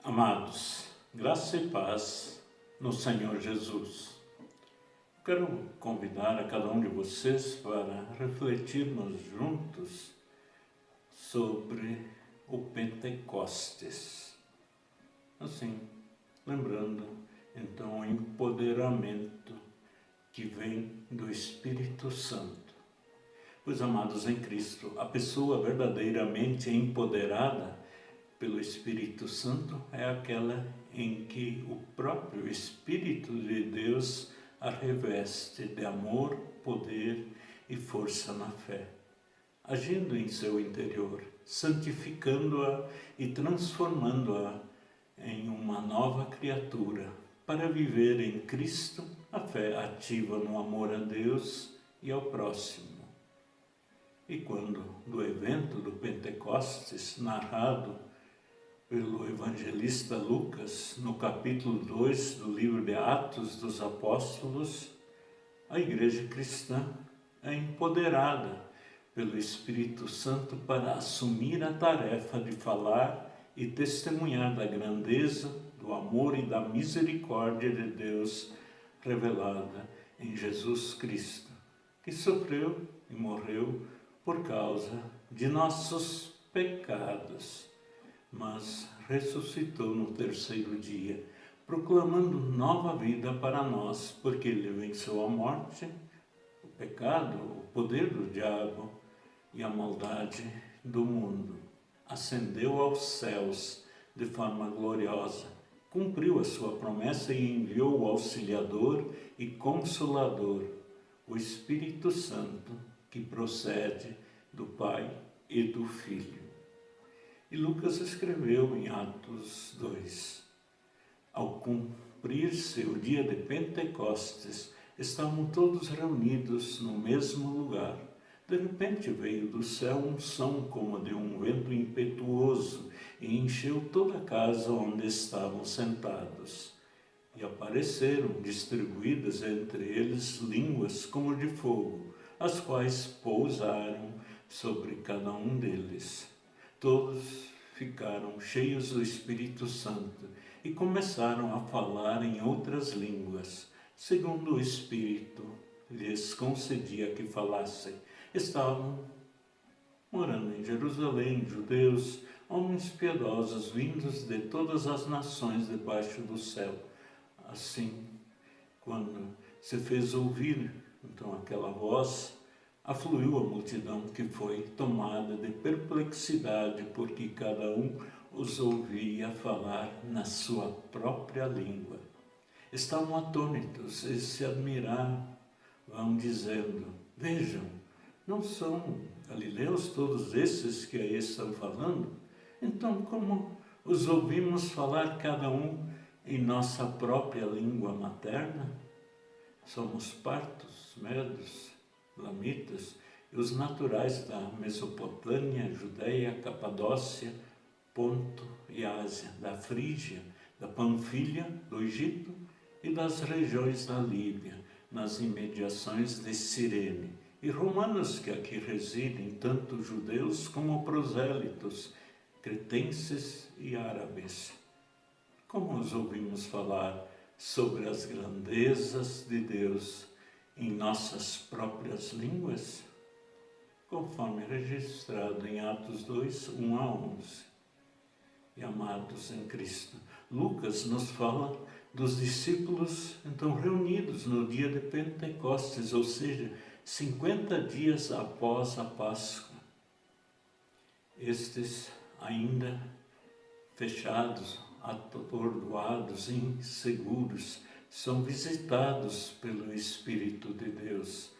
Amados, graça e paz no Senhor Jesus. Quero convidar a cada um de vocês para refletirmos juntos sobre o Pentecostes. Assim, lembrando então o empoderamento que vem do Espírito Santo. Pois, amados em Cristo, a pessoa verdadeiramente empoderada pelo Espírito Santo é aquela em que o próprio Espírito de Deus a reveste de amor, poder e força na fé, agindo em seu interior, santificando-a e transformando-a em uma nova criatura, para viver em Cristo a fé ativa no amor a Deus e ao próximo. E quando do evento do Pentecostes, narrado pelo evangelista Lucas, no capítulo 2 do livro de Atos dos Apóstolos, a igreja cristã é empoderada pelo Espírito Santo para assumir a tarefa de falar e testemunhar da grandeza, do amor e da misericórdia de Deus revelada em Jesus Cristo, que sofreu e morreu por causa de nossos pecados, mas ressuscitou no terceiro dia, proclamando nova vida para nós, porque ele venceu a morte, o pecado, o poder do diabo e a maldade do mundo. Ascendeu aos céus de forma gloriosa, cumpriu a sua promessa e enviou o Auxiliador e Consolador, o Espírito Santo, que procede do Pai e do Filho. E Lucas escreveu em Atos 2, ao cumprir-se o dia de Pentecostes, estavam todos reunidos no mesmo lugar. De repente veio do céu um som como de um vento impetuoso e encheu toda a casa onde estavam sentados. E apareceram distribuídas entre eles línguas como de fogo, as quais pousaram sobre cada um deles. Todos ficaram cheios do Espírito Santo e começaram a falar em outras línguas, segundo o Espírito lhes concedia que falassem. Estavam morando em Jerusalém judeus, homens piedosos vindos de todas as nações debaixo do céu. Assim, quando se fez ouvir então aquela voz, afluiu a multidão, que foi tomada de perplexidade, porque cada um os ouvia falar na sua própria língua. Estavam atônitos e se admiravam, dizendo: vejam, não são galileus todos esses que aí estão falando? Então, como os ouvimos falar cada um em nossa própria língua materna? Somos partos, medos, lamitas e os naturais da Mesopotâmia, Judeia, Capadócia, Ponto e Ásia, da Frígia, da Panfilha, do Egito e das regiões da Líbia, nas imediações de Cirene, e romanos que aqui residem, tanto judeus como prosélitos, cretenses e árabes. Como os ouvimos falar sobre as grandezas de Deus em nossas próprias línguas, conforme registrado em Atos 2, 1 a 11. E amados em Cristo, Lucas nos fala dos discípulos então reunidos no dia de Pentecostes, ou seja, 50 dias após a Páscoa. Estes ainda fechados, atordoados, inseguros, são visitados pelo Espírito de Deus.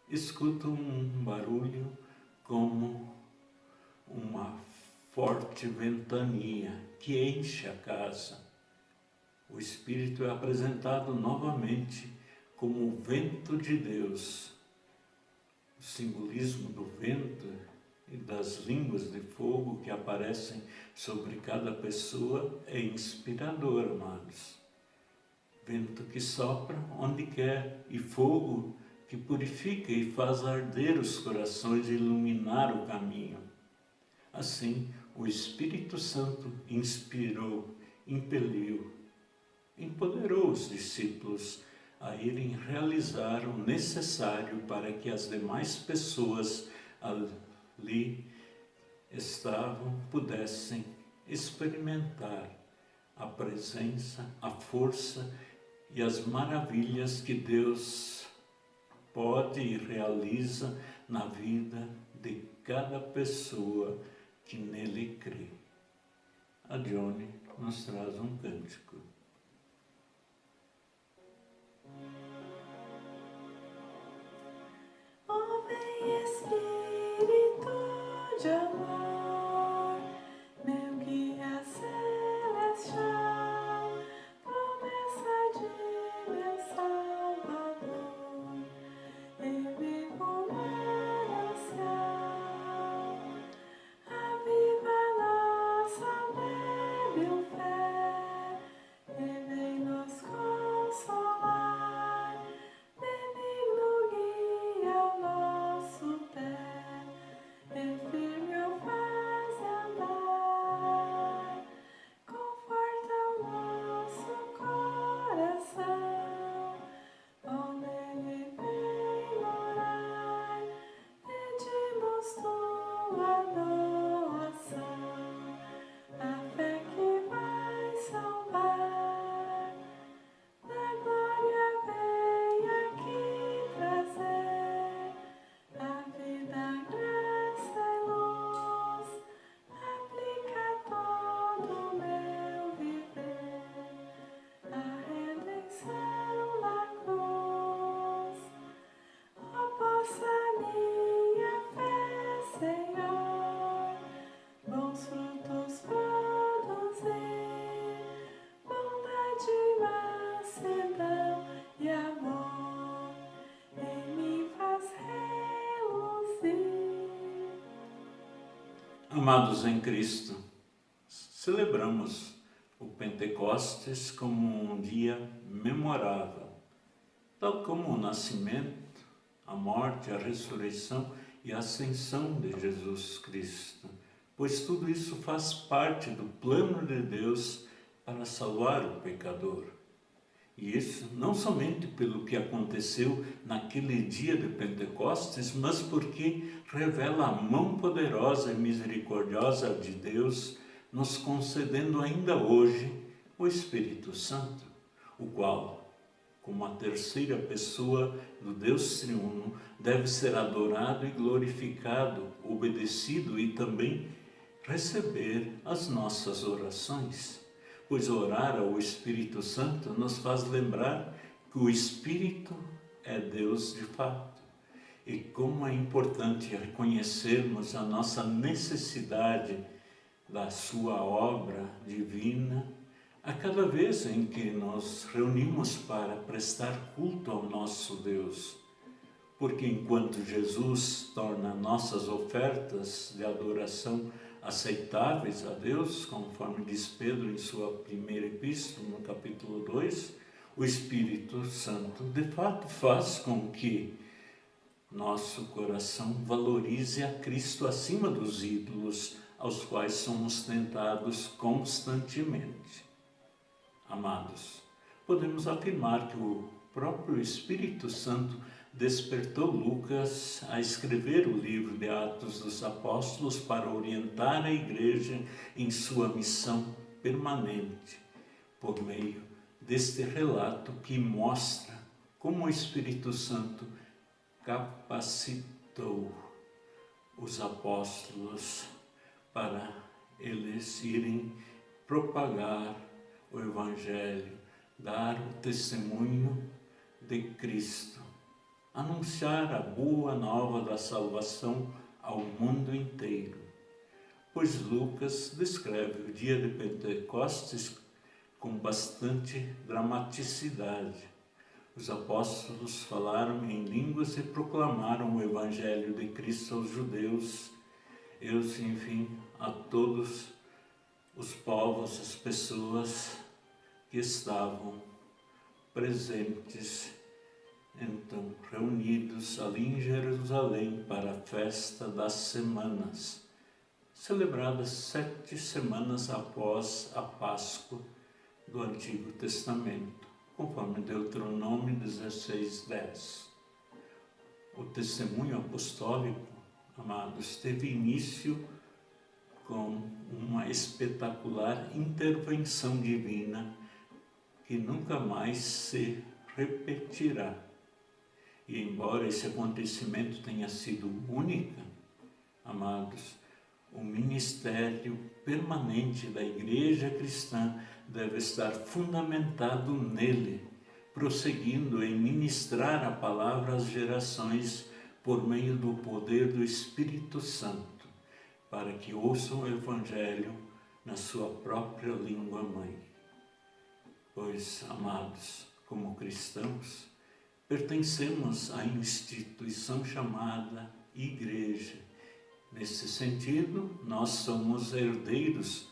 Escutam um barulho como uma forte ventania que enche a casa. O Espírito é apresentado novamente como o vento de Deus. O simbolismo do vento e das línguas de fogo que aparecem sobre cada pessoa é inspirador, amados. Vento que sopra onde quer e fogo que purifica e faz arder os corações e iluminar o caminho. Assim, o Espírito Santo inspirou impeliu, empoderou os discípulos a irem realizar o necessário para que as demais pessoas ali pudessem experimentar a presença, a força e as maravilhas que Deus pode e realiza na vida de cada pessoa que nele crê. A Johnny nos traz um cântico. Ó vem Espírito de amor, meu guia celestial, promessa de meu Salvador, em vivo manancial, aviva nossa débil fé, e vem nos consolar, benigno guia o nosso pé, e firme o faz andar, conforta o nosso coração, onde ele vem morar, pedimos tua doação, a fé que vai salvar, da glória vem aqui trazer, a vida, graça e luz, aplica todo o meu viver, a redenção da cruz. Ó, possa minha fé, Senhor, bons frutos produzir, bondade, mansidão e amor, em mim faz reluzir. Amados em Cristo, celebramos o Pentecostes como um dia memorável, tal como o nascimento, a morte, a ressurreição e a ascensão de Jesus Cristo, pois tudo isso faz parte do plano de Deus para salvar o pecador. E isso não somente pelo que aconteceu naquele dia de Pentecostes, mas porque revela a mão poderosa e misericordiosa de Deus, nos concedendo ainda hoje o Espírito Santo, o qual, como a terceira pessoa do Deus triuno, deve ser adorado e glorificado, obedecido e também receber as nossas orações. Pois orar ao Espírito Santo nos faz lembrar que o Espírito é Deus de fato. E como é importante reconhecermos a nossa necessidade da sua obra divina a cada vez em que nos reunimos para prestar culto ao nosso Deus. Porque enquanto Jesus torna nossas ofertas de adoração aceitáveis a Deus, conforme diz Pedro em sua primeira epístola, no capítulo 2, o Espírito Santo de fato faz com que nosso coração valorize a Cristo acima dos ídolos aos quais somos tentados constantemente. Amados, podemos afirmar que o próprio Espírito Santo despertou Lucas a escrever o livro de Atos dos Apóstolos para orientar a igreja em sua missão permanente, por meio deste relato que mostra como o Espírito Santo capacitou os apóstolos para eles irem propagar o Evangelho, dar o testemunho de Cristo, anunciar a boa nova da salvação ao mundo inteiro. Pois Lucas descreve o dia de Pentecostes com bastante dramaticidade. Os apóstolos falaram em línguas e proclamaram o Evangelho de Cristo aos judeus, enfim, a todos os povos, as pessoas que estavam presentes, então reunidos ali em Jerusalém para a festa das semanas, celebrada 7 semanas após a Páscoa, do Antigo Testamento, conforme Deuteronômio 16:10. O testemunho apostólico, amados, teve início com uma espetacular intervenção divina que nunca mais se repetirá. E embora esse acontecimento tenha sido único, amados, o ministério permanente da Igreja Cristã deve estar fundamentado nele, prosseguindo em ministrar a palavra às gerações por meio do poder do Espírito Santo, para que ouçam o Evangelho na sua própria língua mãe. Pois, amados, como cristãos, pertencemos à instituição chamada Igreja. Nesse sentido, nós somos herdeiros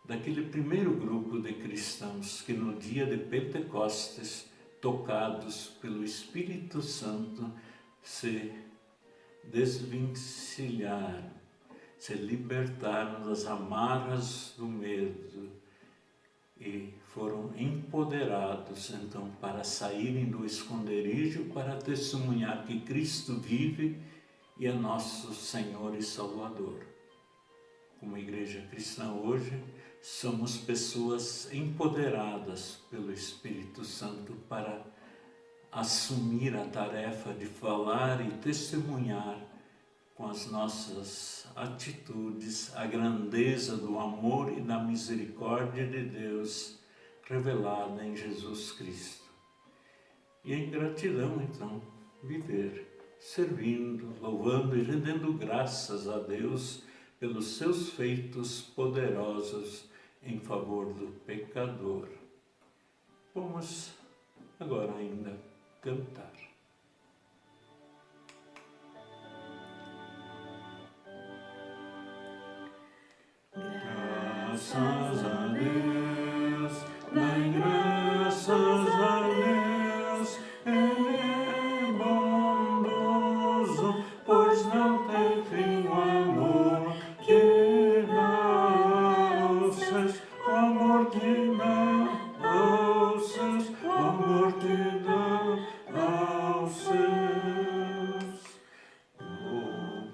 daquele primeiro grupo de cristãos que no dia de Pentecostes, tocados pelo Espírito Santo, se desvencilharam, se libertaram das amarras do medo e foram empoderados, então, para saírem do esconderijo, para testemunhar que Cristo vive e é nosso Senhor e Salvador. Como igreja cristã hoje, somos pessoas empoderadas pelo Espírito Santo para assumir a tarefa de falar e testemunhar com as nossas atitudes a grandeza do amor e da misericórdia de Deus revelada em Jesus Cristo. E em gratidão, então, viver servindo, louvando e rendendo graças a Deus pelos seus feitos poderosos em favor do pecador. Vamos agora ainda cantar. Graças a Deus, dai graças a Deus, Ele é bondoso, pois não tem fim o amor que dá aos seus, o amor que dá aos seus, o amor que dá aos seus.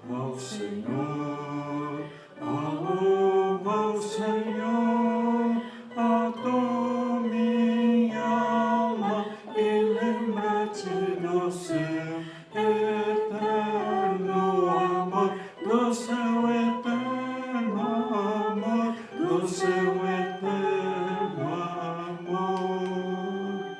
Louva ao Senhor, louva ao Senhor, a tua minha alma, e lembra-te do seu eterno amor, do seu eterno amor, do seu eterno amor.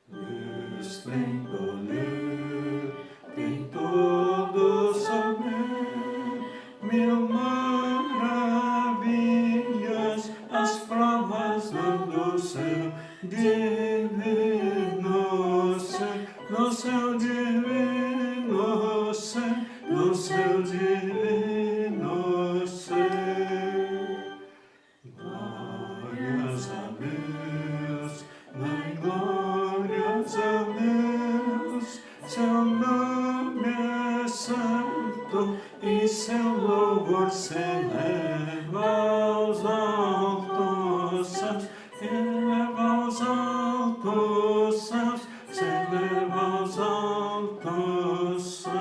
Deus tem poder, tem todo saber, mil maravilhas, as provas do céu divino ser, no céu divino ser, no céu divino ser. Glórias a Deus, dai glórias a Deus, seu nome é santo e seu louvor se eleva aos altos céus, eleva aos altos céus, se eleva aos altos céus.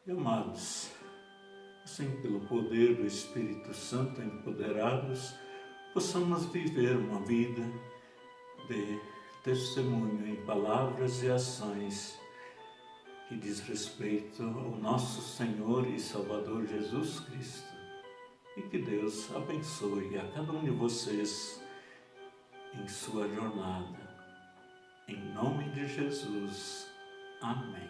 E, amados, assim, pelo poder do Espírito Santo empoderados, possamos viver uma vida de testemunho em palavras e ações que diz respeito ao nosso Senhor e Salvador Jesus Cristo. E que Deus abençoe a cada um de vocês em sua jornada. Em nome de Jesus. Amém.